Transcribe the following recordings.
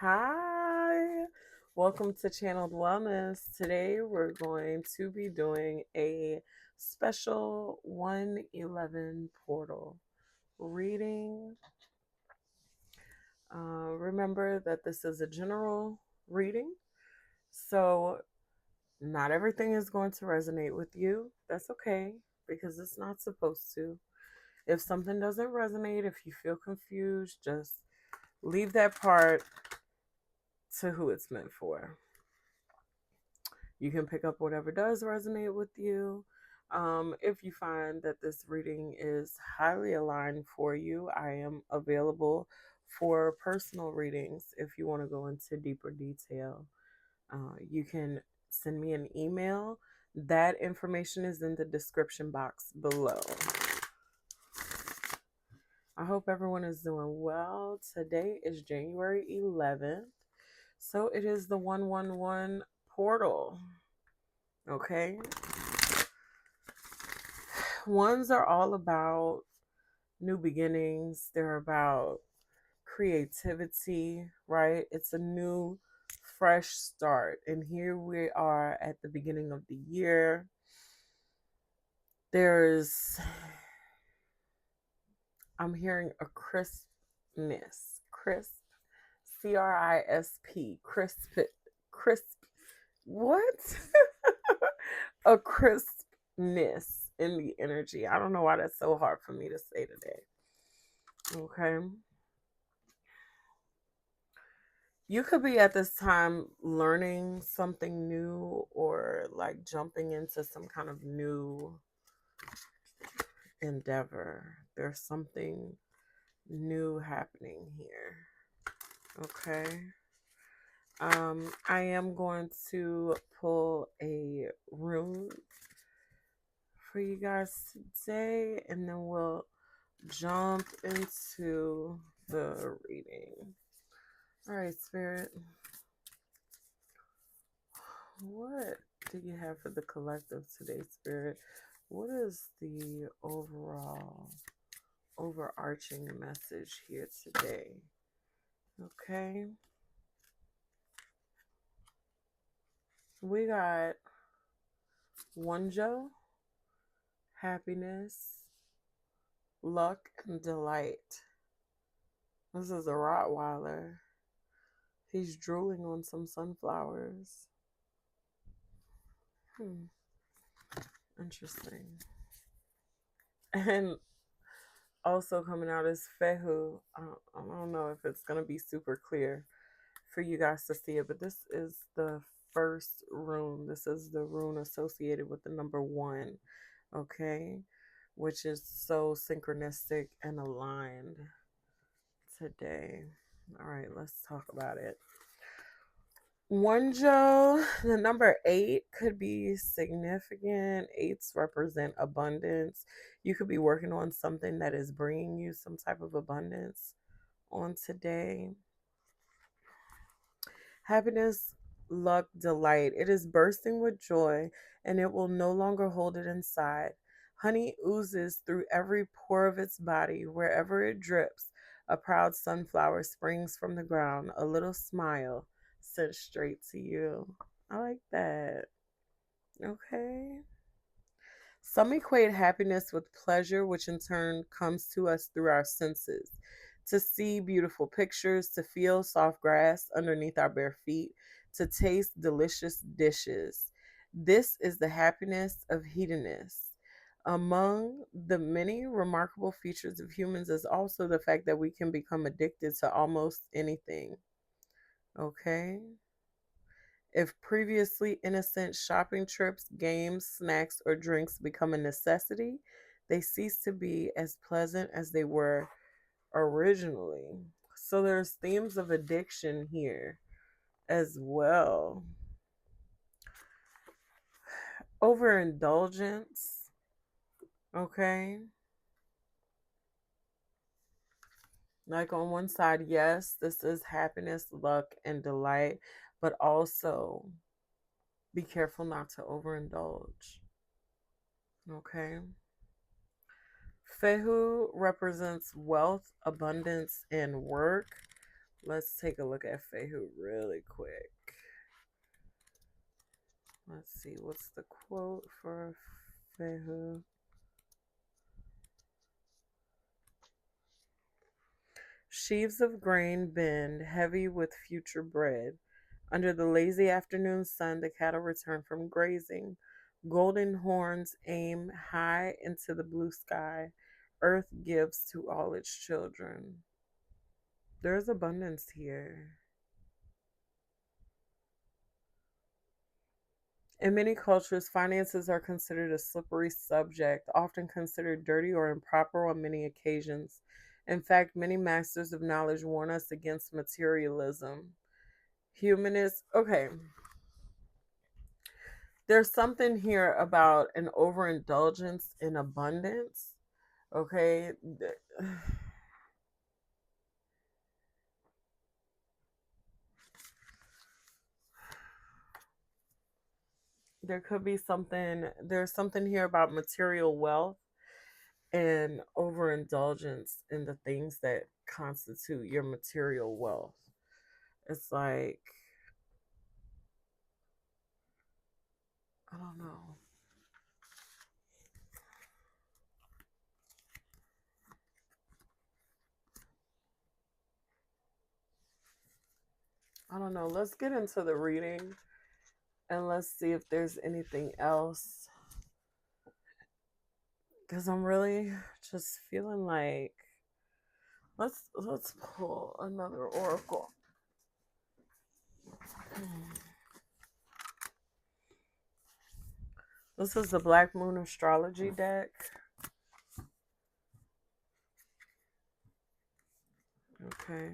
Hi, welcome to Channeled Wellness. Today we're going to be doing a special 111 portal reading. Remember that this is a general reading, so not everything is going to resonate with you. That's okay because it's not supposed to. If something doesn't resonate, if you feel confused, just leave that part to who it's meant for. You can pick up whatever does resonate with you. If you find that this reading is highly aligned for you, I am available for personal readings if you want to go into deeper detail. You can send me an email. That information is in the description box below. I hope everyone is doing well. Today is January 11th. So it is the 111 portal. Okay. Ones are all about new beginnings. They're about creativity, right? It's a new, fresh start. And here we are at the beginning of the year. I'm hearing a crispness, crisp, crisp, what? A crispness in the energy. I don't know why that's so hard for me to say today. Okay. You could be at this time learning something new or like jumping into some kind of new endeavor. There's something new happening here. Okay. I am going to pull a rune for you guys today, and then we'll jump into the reading. All right, Spirit. What do you have for the collective today, Spirit? What is the overarching message here today? Okay. We got Wonjo, happiness, luck, and delight. This is a Rottweiler. He's drooling on some sunflowers. Interesting. And also coming out is Fehu. I don't know if it's going to be super clear for you guys to see it, but this is the first rune. This is the rune associated with the number 1, okay? Which is so synchronistic and aligned today. All right, let's talk about it. Wonjo, the number 8 could be significant. 8s represent abundance. You could be working on something that is bringing you some type of abundance on today. Happiness, luck, delight. It is bursting with joy, and it will no longer hold it inside. Honey oozes through every pore of its body. Wherever it drips, a proud sunflower springs from the ground. A little smile sent straight to you. I like that. Okay. Some equate happiness with pleasure, which in turn comes to us through our senses. To see beautiful pictures, to feel soft grass underneath our bare feet, to taste delicious dishes. This is the happiness of hedonists. Among the many remarkable features of humans is also the fact that we can become addicted to almost anything. Okay? If previously innocent shopping trips, games, snacks, or drinks become a necessity, they cease to be as pleasant as they were originally. So there's themes of addiction here as well. Overindulgence, okay? Like on one side, yes, this is happiness, luck, and delight, but also be careful not to overindulge, okay? Fehu represents wealth, abundance, and work. Let's take a look at Fehu really quick. Let's see, what's the quote for Fehu? Sheaves of grain bend, heavy with future bread. Under the lazy afternoon sun, the cattle return from grazing. Golden horns aim high into the blue sky. Earth gives to all its children. There's abundance here. In many cultures, finances are considered a slippery subject, often considered dirty or improper on many occasions. In fact, many masters of knowledge warn us against materialism. Humanist, okay, there's something here about an overindulgence in abundance. Okay. There could be something, there's something here about material wealth and overindulgence in the things that constitute your material wealth. It's like, I don't know. I don't know. Let's get into the reading and let's see if there's anything else. Because I'm really just feeling like let's pull another oracle. This is the Black Moon Astrology deck. Okay.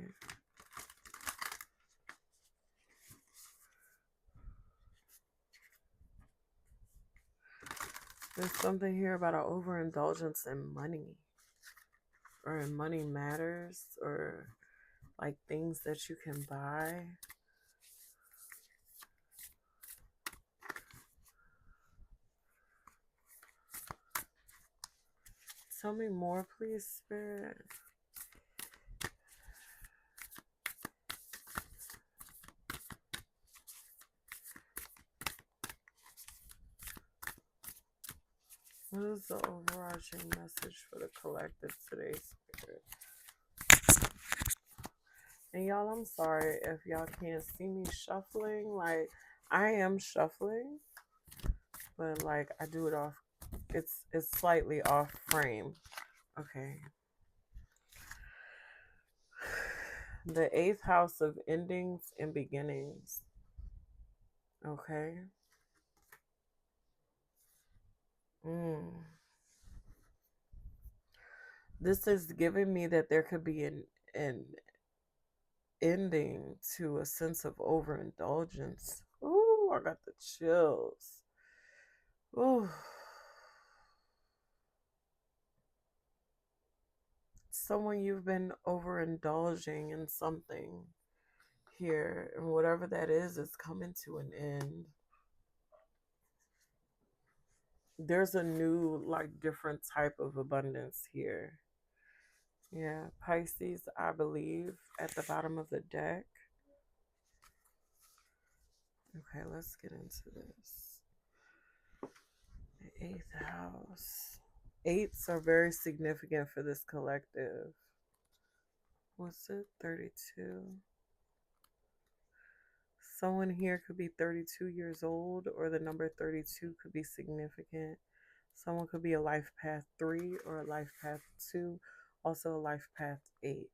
There's something here about an overindulgence in money or in money matters or like things that you can buy. Tell me more, please, Spirit. What is the overarching message for the collective today, Spirit? And y'all, I'm sorry if y'all can't see me shuffling. Like, I am shuffling, but like I do it off. It's slightly off frame. Okay. The eighth house of endings and beginnings. Okay. Mm. This is giving me that there could be an ending to a sense of overindulgence. Ooh, I got the chills. Ooh. Someone you've been overindulging in something here, and whatever that is coming to an end. There's a new, like, different type of abundance here. Yeah, Pisces, I believe, at the bottom of the deck. Okay, let's get into this. The eighth house. Eights are very significant for this collective. What's it? 32. Someone here could be 32 years old, or the number 32 could be significant. Someone could be a life path 3 or a life path 2, also a life path 8.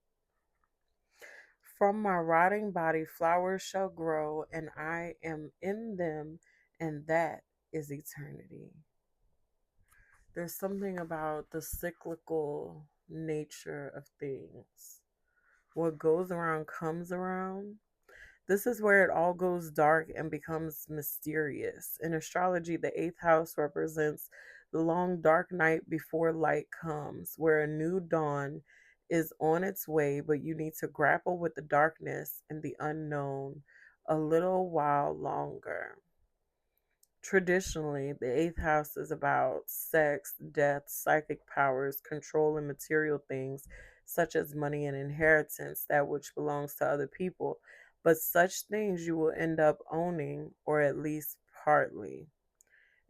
From my rotting body, flowers shall grow, and I am in them, and that is eternity. There's something about the cyclical nature of things. What goes around comes around. This is where it all goes dark and becomes mysterious. In astrology, the eighth house represents the long dark night before light comes, where a new dawn is on its way, but you need to grapple with the darkness and the unknown a little while longer. Traditionally, the eighth house is about sex, death, psychic powers, control, and material things such as money and inheritance, that which belongs to other people. But such things you will end up owning, or at least partly.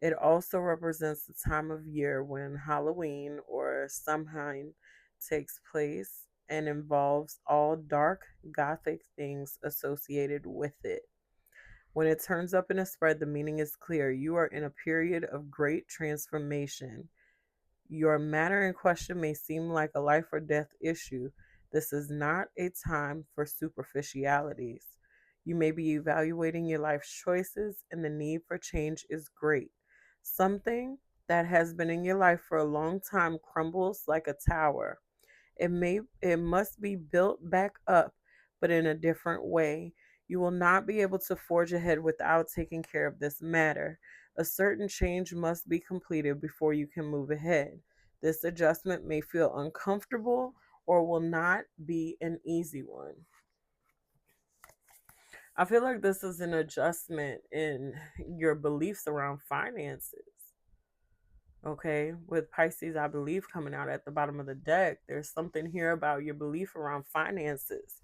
It also represents the time of year when Halloween or Samhain takes place and involves all dark gothic things associated with it. When it turns up in a spread, the meaning is clear. You are in a period of great transformation. Your matter in question may seem like a life or death issue. This is not a time for superficialities. You may be evaluating your life's choices, and the need for change is great. Something that has been in your life for a long time crumbles like a tower. It must be built back up, but in a different way. You will not be able to forge ahead without taking care of this matter. A certain change must be completed before you can move ahead. This adjustment may feel uncomfortable or will not be an easy one. I feel like this is an adjustment in your beliefs around finances. Okay, with Pisces, I believe, coming out at the bottom of the deck, there's something here about your belief around finances.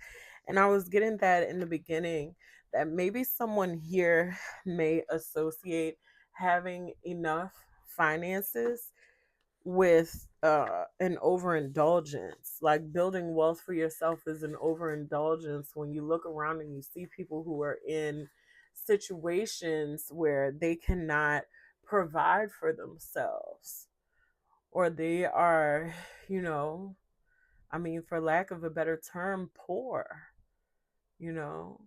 And I was getting that in the beginning, that maybe someone here may associate having enough finances with an overindulgence. Like building wealth for yourself is an overindulgence when you look around and you see people who are in situations where they cannot provide for themselves, or they are, you know, I mean, for lack of a better term, poor, you know.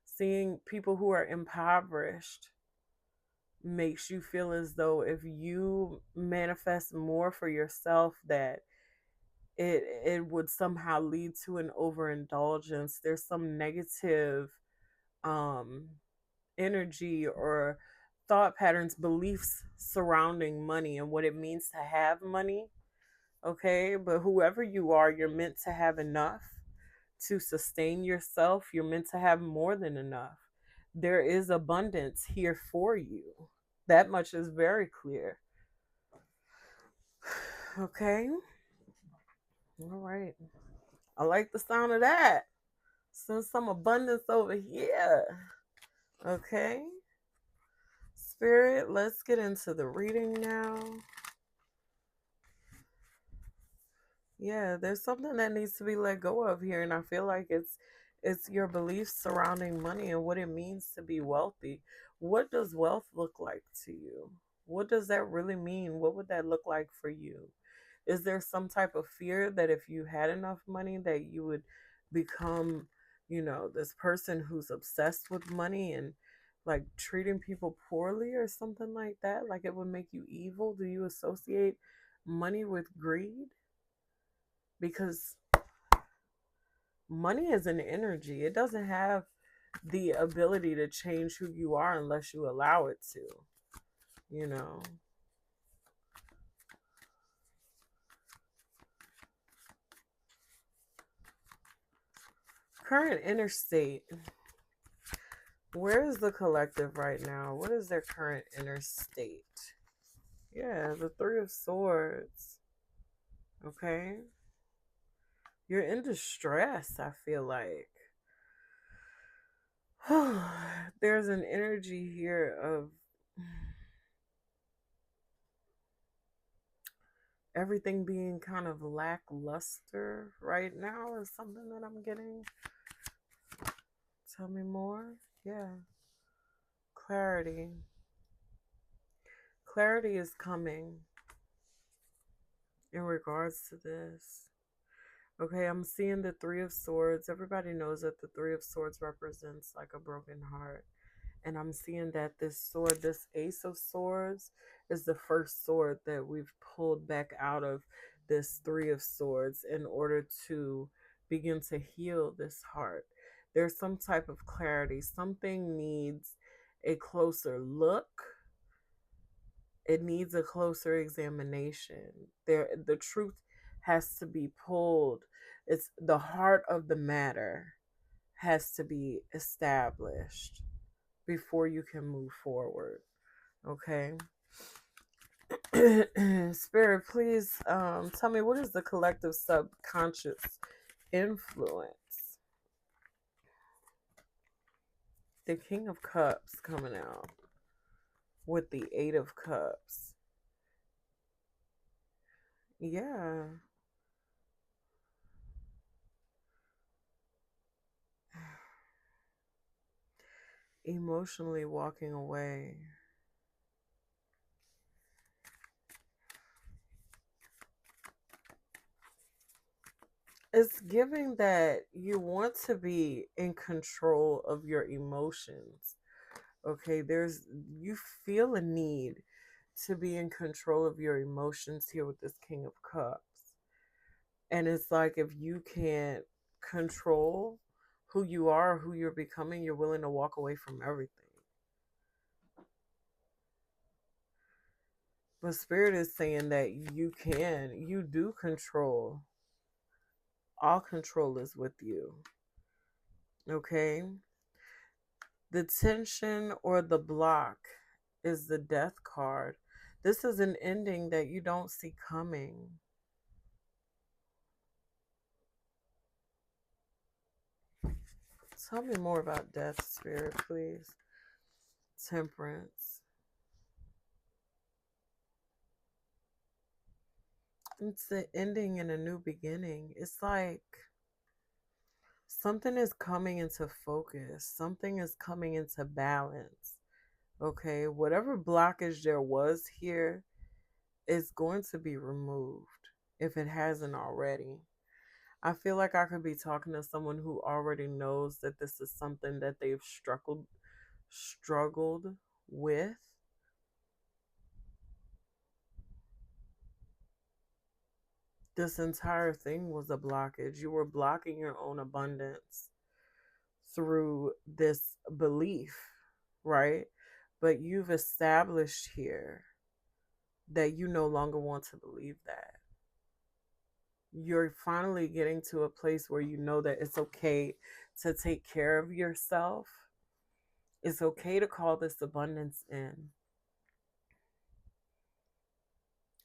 Seeing people who are impoverished makes you feel as though if you manifest more for yourself, that it would somehow lead to an overindulgence. There's some negative um energy or thought patterns, beliefs surrounding money and what it means to have money. Okay, but whoever you are, you're meant to have enough to sustain yourself. You're meant to have more than enough. There is abundance here for you. That much is very clear. Okay. All right. I like the sound of that. Send some abundance over here. Okay. Spirit, let's get into the reading now. Yeah, there's something that needs to be let go of here, and I feel like it's your beliefs surrounding money and what it means to be wealthy. What does wealth look like to you? What does that really mean? What would that look like for you? Is there some type of fear that if you had enough money that you would become, this person who's obsessed with money and like treating people poorly or something like that? Like it would make you evil? Do you associate money with greed? Because money is an energy. It doesn't have the ability to change who you are unless you allow it to, you know. Current inner state. Where is the collective right now? What is their current inner state? Yeah, the Three of Swords. Okay. You're in distress, I feel like. There's an energy here of everything being kind of lackluster right now, or something that I'm getting. Tell me more. Yeah. Clarity. Clarity is coming in regards to this. Okay, I'm seeing the Three of Swords. Everybody knows that the Three of Swords represents like a broken heart. And I'm seeing that this sword, this Ace of Swords, is the first sword that we've pulled back out of this Three of Swords in order to begin to heal this heart. There's some type of clarity. Something needs a closer look. It needs a closer examination. The truth has to be pulled. It's the heart of the matter has to be established before you can move forward. Okay. Spirit, please tell me, what is the collective subconscious influence? The King of Cups coming out with the Eight of Cups. Yeah. Emotionally walking away. It's giving that you want to be in control of your emotions. Okay, you feel a need to be in control of your emotions here with this King of Cups. And it's like if you can't control who you are, who you're becoming, you're willing to walk away from everything. But Spirit is saying that you do control. All control is with you. Okay? The tension or the block is the death card. This is an ending that you don't see coming. Tell me more about death, Spirit, please. Temperance. It's the ending and a new beginning. It's like something is coming into focus, something is coming into balance. Okay, whatever blockage there was here is going to be removed if it hasn't already. I feel like I could be talking to someone who already knows that this is something that they've struggled with. This entire thing was a blockage. You were blocking your own abundance through this belief, right? But you've established here that you no longer want to believe that. You're finally getting to a place where you know that it's okay to take care of yourself. It's okay to call this abundance in.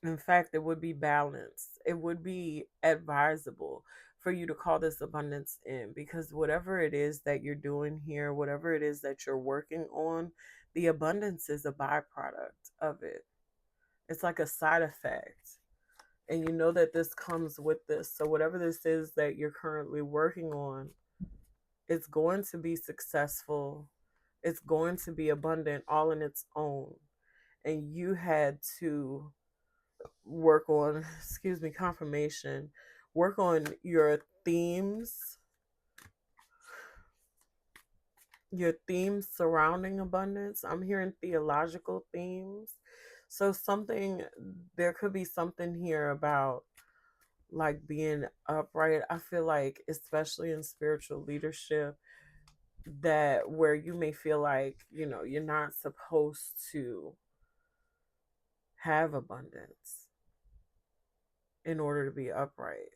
In fact, it would be balanced. It would be advisable for you to call this abundance in, because whatever it is that you're doing here, whatever it is that you're working on, the abundance is a byproduct of it. It's like a side effect. And you know that this comes with this. So, whatever this is that you're currently working on, it's going to be successful. It's going to be abundant all in its own. And you had to work on, excuse me, confirmation, work on your themes surrounding abundance. I'm hearing theological themes. So there could be something here about like being upright. I feel like, especially in spiritual leadership, that where you may feel like, you're not supposed to have abundance in order to be upright.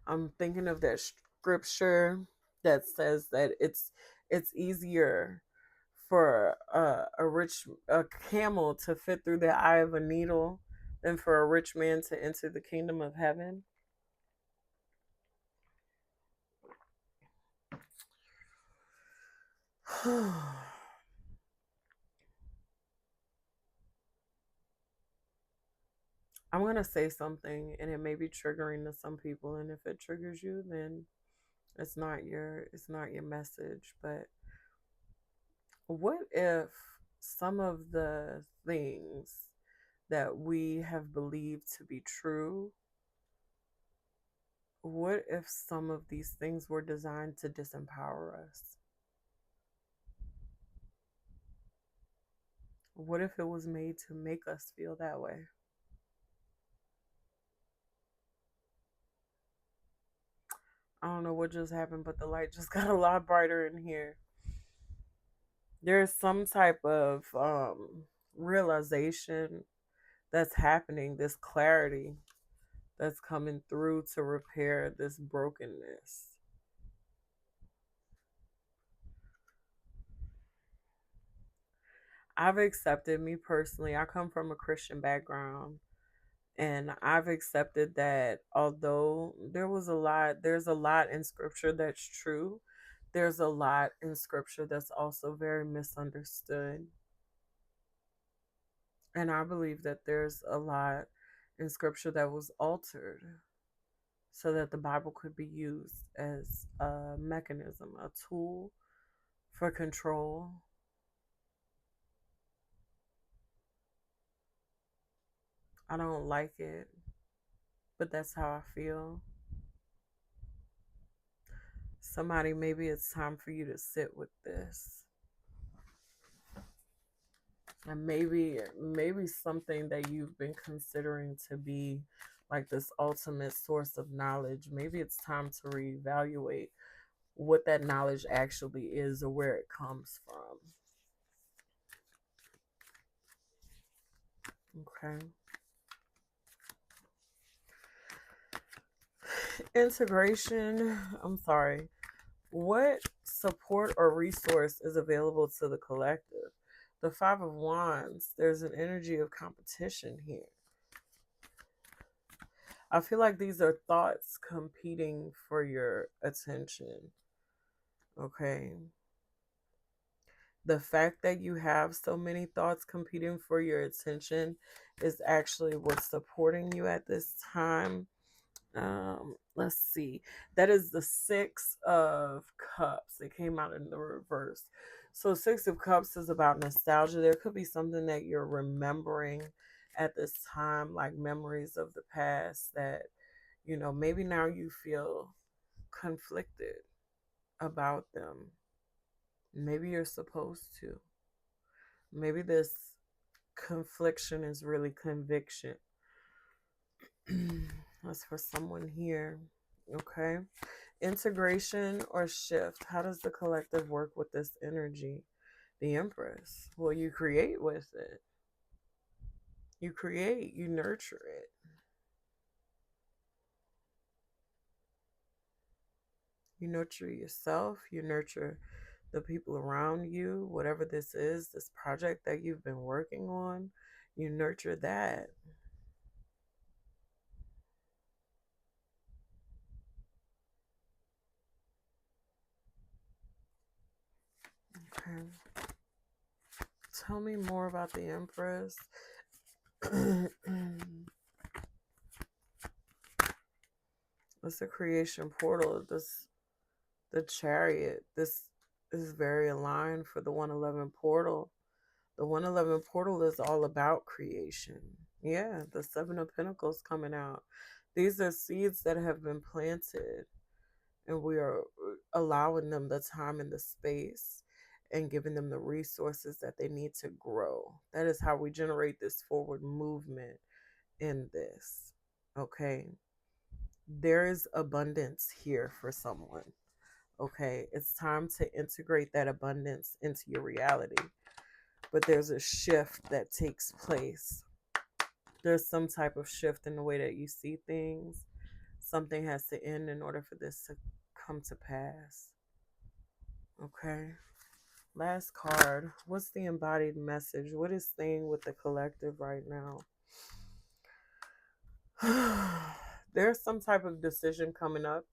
I'm thinking of that scripture that says that it's easier for a camel to fit through the eye of a needle than for a rich man to enter the kingdom of heaven. I'm gonna say something and it may be triggering to some people, and if it triggers you, then it's not your message. But what if some of the things that we have believed to be true, what if some of these things were designed to disempower us? What if it was made to make us feel that way? I don't know what just happened, but the light just got a lot brighter in here. There's some type of realization that's happening, this clarity that's coming through to repair this brokenness. I've accepted, me personally, I come from a Christian background, and I've accepted that although there's a lot in scripture that's true, there's a lot in scripture that's also very misunderstood. And I believe that there's a lot in scripture that was altered so that the Bible could be used as a mechanism, a tool for control. I don't like it, but that's how I feel. Somebody, maybe it's time for you to sit with this. And maybe something that you've been considering to be like this ultimate source of knowledge, maybe it's time to reevaluate what that knowledge actually is or where it comes from. Okay. Integration, I'm sorry. What support or resource is available to the collective? The Five of Wands, there's an energy of competition here. I feel like these are thoughts competing for your attention. Okay. The fact that you have so many thoughts competing for your attention is actually what's supporting you at this time. Let's see. That is the Six of Cups. It came out in the reverse. So Six of Cups is about nostalgia. There could be something that you're remembering at this time, like memories of the past that, maybe now you feel conflicted about them. Maybe you're supposed to. Maybe this confliction is really conviction. That's for someone here. Okay. Integration or shift. How does the collective work with this energy? The Empress. Well, you create with it. You create, you nurture it. You nurture yourself, you nurture the people around you, whatever this is, this project that you've been working on, you nurture that. Okay. Tell me more about the Empress. It's a creation portal. The Chariot. This is very aligned for the 111 portal. The 111 portal is all about creation. Yeah, the Seven of Pentacles coming out. These are seeds that have been planted, and we are allowing them the time and the space and giving them the resources that they need to grow. That is how we generate this forward movement in this. Okay. There is abundance here for someone. Okay. It's time to integrate that abundance into your reality. But there's a shift that takes place. There's some type of shift in the way that you see things. Something has to end in order for this to come to pass. Okay. Last card. What's the embodied message? What is staying with the collective right now? There's some type of decision coming up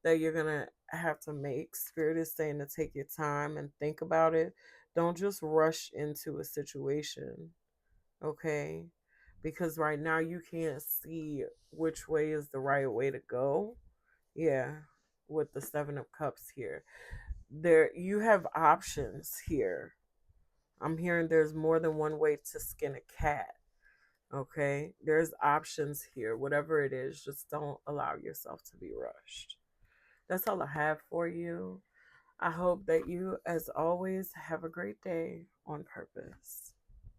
that you're going to have to make. Spirit is saying to take your time and think about it. Don't just rush into a situation, okay? Because right now you can't see which way is the right way to go. Yeah, with the Seven of Cups here. There you have options here. I'm hearing there's more than one way to skin a cat. Okay? There's options here. Whatever it is, just don't allow yourself to be rushed. That's all I have for you. I hope that you, as always, have a great day on purpose.